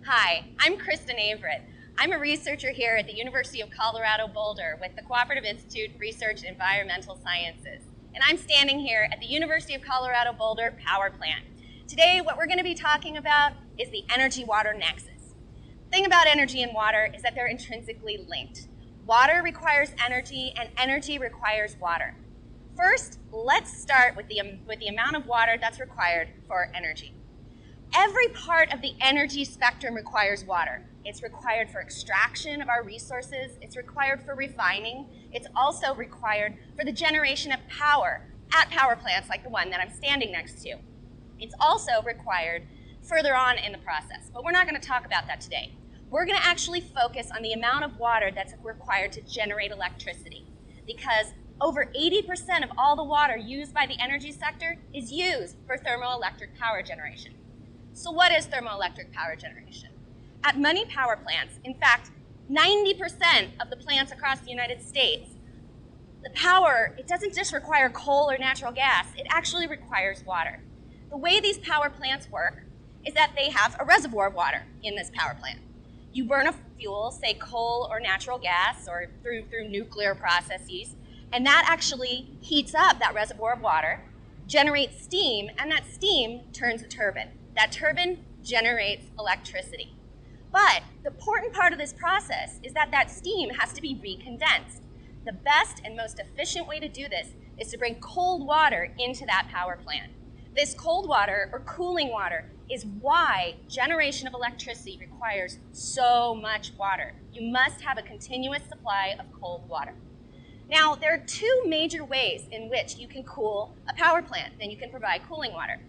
Hi, I'm Kristen Averyt. I'm a researcher here at the University of Colorado Boulder with the Cooperative Institute for Research in Environmental Sciences. And I'm standing here at the University of Colorado Boulder power plant. Today, what we're going to be talking about is the energy-water nexus. The thing about energy and water is that they're intrinsically linked. Water requires energy, and energy requires water. First, let's start with the amount of water that's required for energy. Every part of the energy spectrum requires water. It's required for extraction of our resources. It's required for refining. It's also required for the generation of power at power plants like the one that I'm standing next to. It's also required further on in the process, but we're not going to talk about that today. We're going to actually focus on the amount of water that's required to generate electricity, because over 80% of all the water used by the energy sector is used for thermoelectric power generation. So what is thermoelectric power generation? At many power plants, in fact, 90% of the plants across the United States, the power, it doesn't just require coal or natural gas, it actually requires water. The way these power plants work is that they have a reservoir of water in this power plant. You burn a fuel, say coal or natural gas, or through nuclear processes, and that actually heats up that reservoir of water, generates steam, and that steam turns a turbine. That turbine generates electricity. But the important part of this process is that that steam has to be recondensed. The best and most efficient way to do this is to bring cold water into that power plant. This cold water, or cooling water, is why generation of electricity requires so much water. You must have a continuous supply of cold water. Now, there are two major ways in which you can cool a power plant, and you can provide cooling water.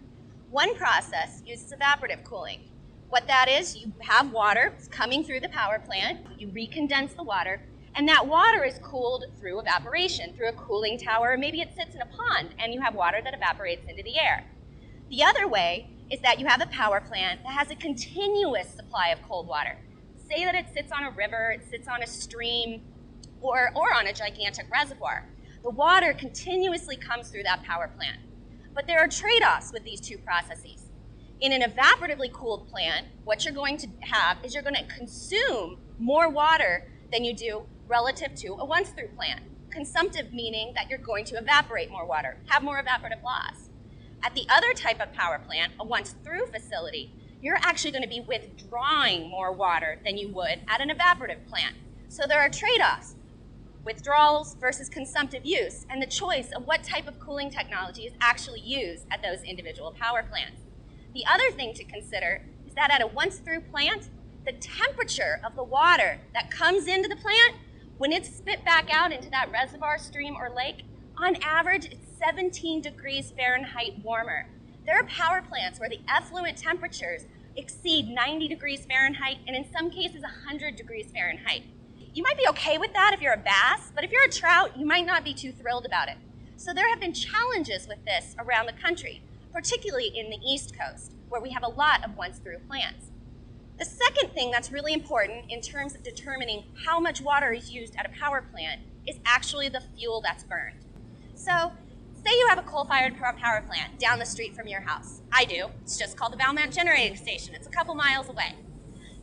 One process uses evaporative cooling. What that is, you have water coming through the power plant, you recondense the water, and that water is cooled through evaporation, through a cooling tower, or maybe it sits in a pond, and you have water that evaporates into the air. The other way is that you have a power plant that has a continuous supply of cold water. Say that it sits on a river, it sits on a stream, or on a gigantic reservoir. The water continuously comes through that power plant. But there are trade-offs with these two processes. In an evaporatively cooled plant, what you're going to have is you're going to consume more water than you do relative to a once-through plant. Consumptive meaning that you're going to evaporate more water, have more evaporative loss. At the other type of power plant, a once-through facility, you're actually going to be withdrawing more water than you would at an evaporative plant. So there are trade-offs. Withdrawals versus consumptive use, and the choice of what type of cooling technology is actually used at those individual power plants. The other thing to consider is that at a once-through plant, the temperature of the water that comes into the plant, when it's spit back out into that reservoir, stream, or lake, on average, it's 17 degrees Fahrenheit warmer. There are power plants where the effluent temperatures exceed 90 degrees Fahrenheit, and in some cases, 100 degrees Fahrenheit. You might be okay with that if you're a bass, but if you're a trout, you might not be too thrilled about it. So there have been challenges with this around the country, particularly in the East Coast, where we have a lot of once-through plants. The second thing that's really important in terms of determining how much water is used at a power plant is actually the fuel that's burned. So, say you have a coal-fired power plant down the street from your house. I do. It's just called the Valmont Generating Station. It's a couple miles away.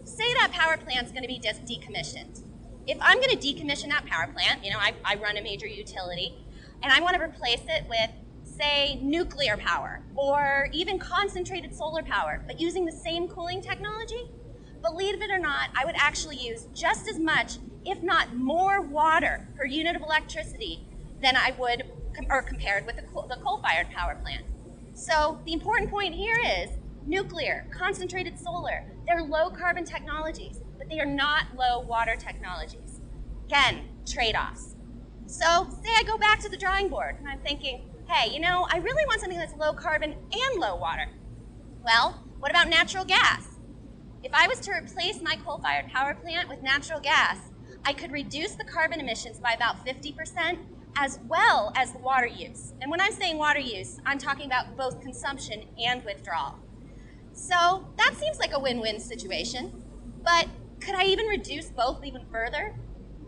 Say that power plant's going to be just decommissioned. If I'm going to decommission that power plant, I run a major utility, and I want to replace it with, say, nuclear power or even concentrated solar power, but using the same cooling technology, believe it or not, I would actually use just as much, if not more water per unit of electricity than I would, or compared with the coal-fired power plant. So the important point here is nuclear, concentrated solar, they're low carbon technologies, but they are not low water technologies. Again, trade-offs. So say I go back to the drawing board and I'm thinking, hey, I really want something that's low carbon and low water. Well, what about natural gas? If I was to replace my coal-fired power plant with natural gas, I could reduce the carbon emissions by about 50% as well as the water use. And when I'm saying water use, I'm talking about both consumption and withdrawal. So that seems like a win-win situation, but could I even reduce both even further?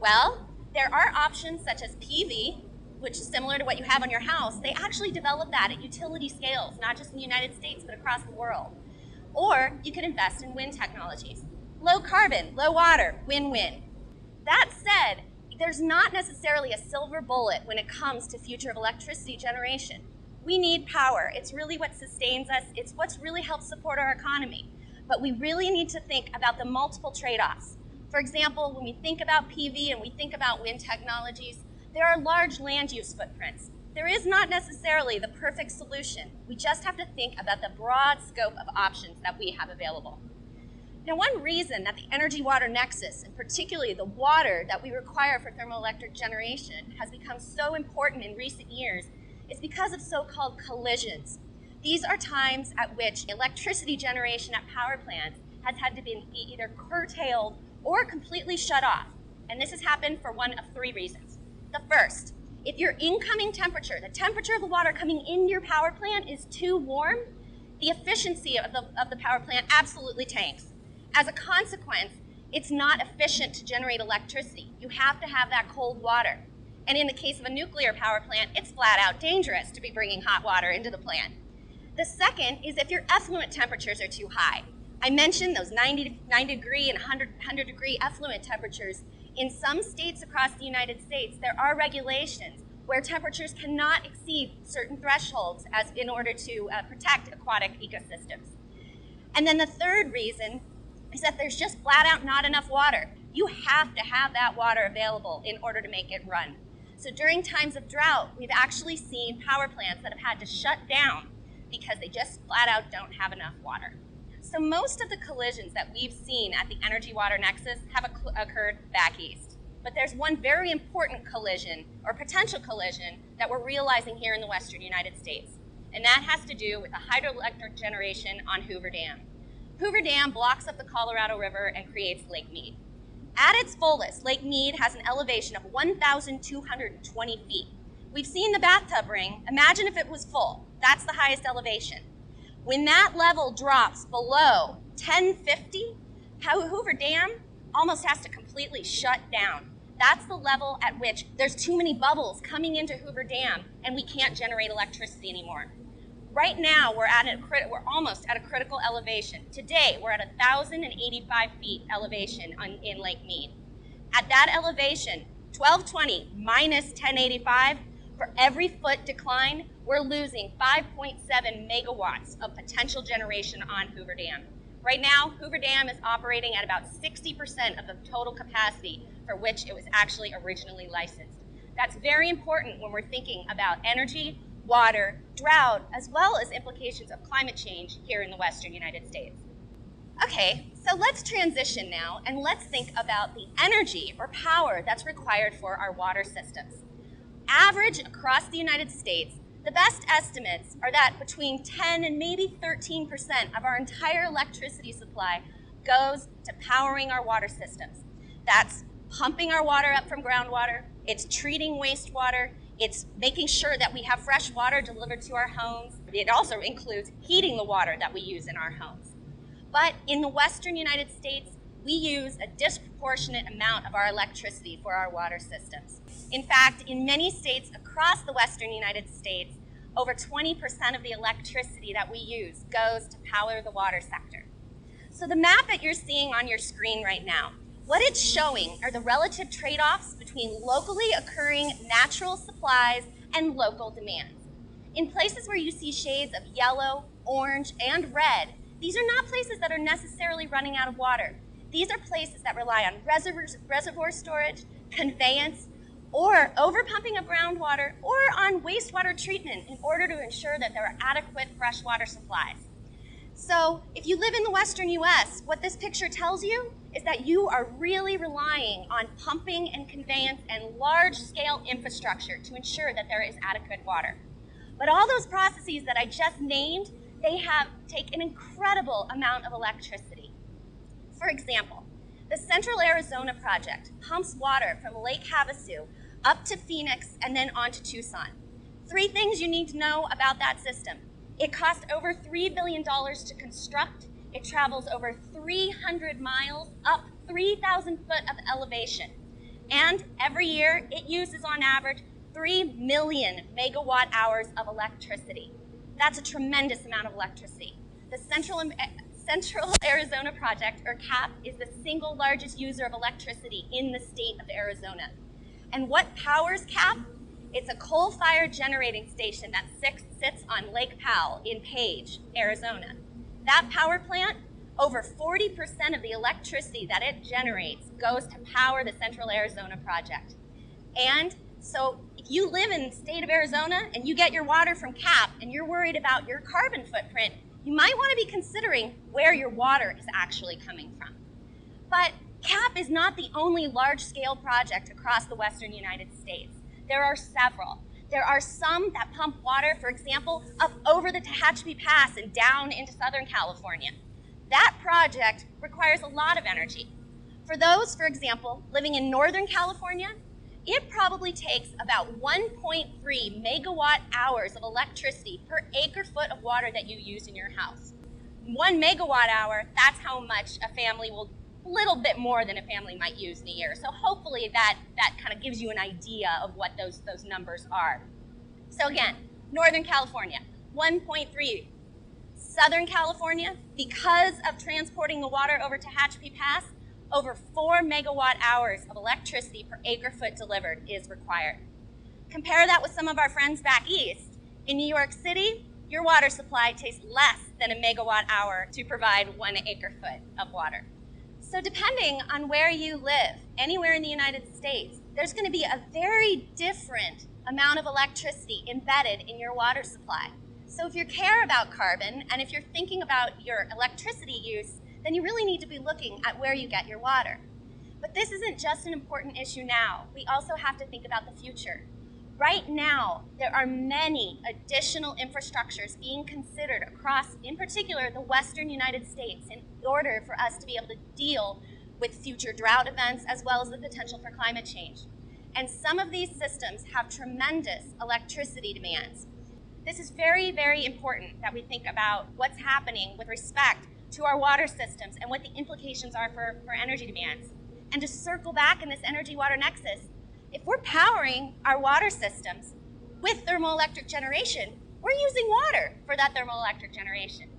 Well, there are options such as PV, which is similar to what you have on your house. They actually develop that at utility scales, not just in the United States, but across the world. Or you can invest in wind technologies. Low carbon, low water, win-win. That said, there's not necessarily a silver bullet when it comes to future of electricity generation. We need power. It's really what sustains us. It's what's really helped support our economy. But we really need to think about the multiple trade-offs. For example, when we think about PV and we think about wind technologies, there are large land use footprints. There is not necessarily the perfect solution. We just have to think about the broad scope of options that we have available. Now, one reason that the energy-water nexus, and particularly the water that we require for thermoelectric generation, has become so important in recent years is because of so-called collisions. These are times at which electricity generation at power plants has had to be either curtailed or completely shut off. And this has happened for one of three reasons. The first, if your incoming temperature, the temperature of the water coming into your power plant is too warm, the efficiency of the power plant absolutely tanks. As a consequence, it's not efficient to generate electricity. You have to have that cold water. And in the case of a nuclear power plant, it's flat out dangerous to be bringing hot water into the plant. The second is if your effluent temperatures are too high. I mentioned those 90 degree and 100 degree effluent temperatures. In some states across the United States, there are regulations where temperatures cannot exceed certain thresholds in order to protect aquatic ecosystems. And then the third reason is that there's just flat out not enough water. You have to have that water available in order to make it run. So during times of drought, we've actually seen power plants that have had to shut down because they just flat out don't have enough water. So most of the collisions that we've seen at the energy-water nexus have occurred back east. But there's one very important collision, or potential collision, that we're realizing here in the western United States. And that has to do with the hydroelectric generation on Hoover Dam. Hoover Dam blocks up the Colorado River and creates Lake Mead. At its fullest, Lake Mead has an elevation of 1,220 feet. We've seen the bathtub ring. Imagine if it was full. That's the highest elevation. When that level drops below 1050, Hoover Dam almost has to completely shut down. That's the level at which there's too many bubbles coming into Hoover Dam and we can't generate electricity anymore. Right now, we're almost at a critical elevation. Today, we're at 1,085 feet elevation in Lake Mead. At that elevation, 1220 minus 1085, for every foot decline, we're losing 5.7 megawatts of potential generation on Hoover Dam. Right now, Hoover Dam is operating at about 60% of the total capacity for which it was actually originally licensed. That's very important when we're thinking about energy, water, drought, as well as implications of climate change here in the western United States. Okay, so let's transition now and let's think about the energy or power that's required for our water systems. Average across the United States, the best estimates are that between 10 and maybe 13% of our entire electricity supply goes to powering our water systems. That's pumping our water up from groundwater, it's treating wastewater, it's making sure that we have fresh water delivered to our homes. It also includes heating the water that we use in our homes. But in the western United States, we use a disproportionate amount of our electricity for our water systems. In fact, in many states across the western United States, over 20% of the electricity that we use goes to power the water sector. So the map that you're seeing on your screen right now, what it's showing are the relative trade-offs between locally occurring natural supplies and local demands. In places where you see shades of yellow, orange, and red, these are not places that are necessarily running out of water. These are places that rely on reservoir storage, conveyance, or overpumping of groundwater, or on wastewater treatment in order to ensure that there are adequate freshwater supplies. So if you live in the western US, what this picture tells you is that you are really relying on pumping and conveyance and large-scale infrastructure to ensure that there is adequate water. But all those processes that I just named, they take an incredible amount of electricity. For example, the Central Arizona Project pumps water from Lake Havasu up to Phoenix and then on to Tucson. 3 things you need to know about that system. It cost over $3 billion to construct. It travels over 300 miles up 3,000 foot of elevation. And every year, it uses on average 3 million megawatt hours of electricity. That's a tremendous amount of electricity. The Central Arizona Project, or CAP, is the single largest user of electricity in the state of Arizona. And what powers CAP? It's a coal-fired generating station that sits on Lake Powell in Page, Arizona. That power plant, over 40% of the electricity that it generates goes to power the Central Arizona Project. And so if you live in the state of Arizona and you get your water from CAP and you're worried about your carbon footprint, you might want to be considering where your water is actually coming from. But CAP is not the only large-scale project across the western United States. There are several. There are some that pump water, for example, up over the Tehachapi Pass and down into Southern California. That project requires a lot of energy. For those, for example, living in Northern California, it probably takes about 1.3 megawatt hours of electricity per acre foot of water that you use in your house. 1 megawatt hour, that's how much a family will, a little bit more than a family might use in a year. So hopefully that kind of gives you an idea of what those numbers are. So again, Northern California, 1.3. Southern California, because of transporting the water over Tehachapi Pass, over 4 megawatt hours of electricity per acre foot delivered is required. Compare that with some of our friends back east. In New York City, your water supply takes less than a megawatt hour to provide 1 acre foot of water. So depending on where you live, anywhere in the United States, there's going to be a very different amount of electricity embedded in your water supply. So if you care about carbon, and if you're thinking about your electricity use, then you really need to be looking at where you get your water. But this isn't just an important issue now. We also have to think about the future. Right now, there are many additional infrastructures being considered across, in particular, the western United States in order for us to be able to deal with future drought events as well as the potential for climate change. And some of these systems have tremendous electricity demands. This is very, very important that we think about what's happening with respect to our water systems and what the implications are for energy demands. And to circle back in this energy-water nexus, if we're powering our water systems with thermoelectric generation, we're using water for that thermoelectric generation.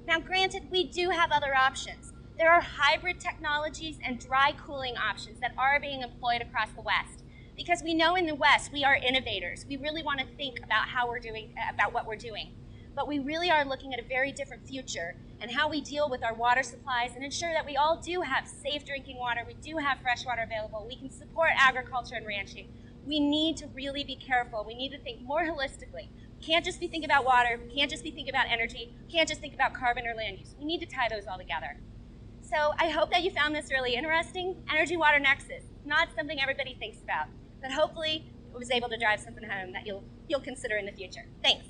Now, granted, we do have other options. There are hybrid technologies and dry cooling options that are being employed across the West. Because we know in the West, we are innovators. We really want to think about what we're doing. But we really are looking at a very different future and how we deal with our water supplies and ensure that we all do have safe drinking water, we do have fresh water available, we can support agriculture and ranching. We need to really be careful. We need to think more holistically. We can't just be thinking about water, we can't just be thinking about energy, we can't just think about carbon or land use. We need to tie those all together. So I hope that you found this really interesting. Energy-water nexus, not something everybody thinks about, but hopefully it was able to drive something home that you'll consider in the future. Thanks.